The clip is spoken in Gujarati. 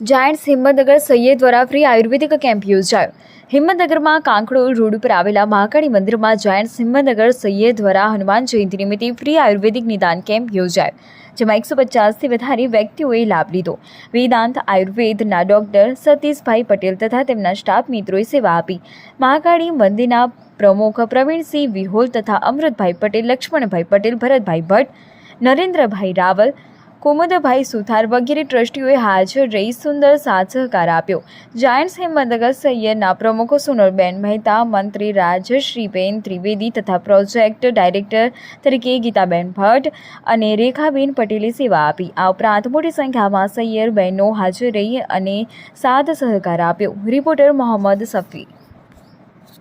જાયન્ટ્સ હિંમતનગર સૈયદ દ્વારા ફ્રી આયુર્વેદિક કેમ્પ યોજાયો. હિંમતનગરમાં કાંકડોલ રોડ ઉપર આવેલા મહાકાળી મંદિરમાં જાયન્ટ્સ હિંમતનગર સૈયદ દ્વારા હનુમાન જયંતિ નિમિત્તે ફ્રી આયુર્વેદિક નિદાન કેમ્પ યોજાયો, જેમાં 150થી વધારે વ્યક્તિઓએ લાભ લીધો. વેદાંત આયુર્વેદના ડોક્ટર સતીશભાઈ પટેલ તથા તેમના સ્ટાફ મિત્રોએ સેવા આપી. મહાકાળી મંદિરના પ્રમુખ પ્રવીણસિંહ વિહોલ તથા અમૃતભાઈ પટેલ, લક્ષ્મણભાઈ પટેલ, ભરતભાઈ ભટ્ટ, નરેન્દ્રભાઈ રાવલ, કુમુદભાઈ સુથાર વગેરે ટ્રસ્ટીઓએ હાજર રહી સુંદર સાથ સહકાર આપ્યો. જાયન્ટ્સ હિંમતનગર સૈયદના પ્રમુખ સોનલબેન મહેતા, મંત્રી રાજશ્રીબેન ત્રિવેદી તથા પ્રોજેક્ટ ડાયરેક્ટર તરીકે ગીતાબેન ભટ્ટ અને રેખાબેન પટેલે સેવા આપી. આ ઉપરાંત મોટી સંખ્યામાં સૈયદ બહેનો હાજર રહી અને સાથ સહકાર આપ્યો. રિપોર્ટર મોહમ્મદ સફી.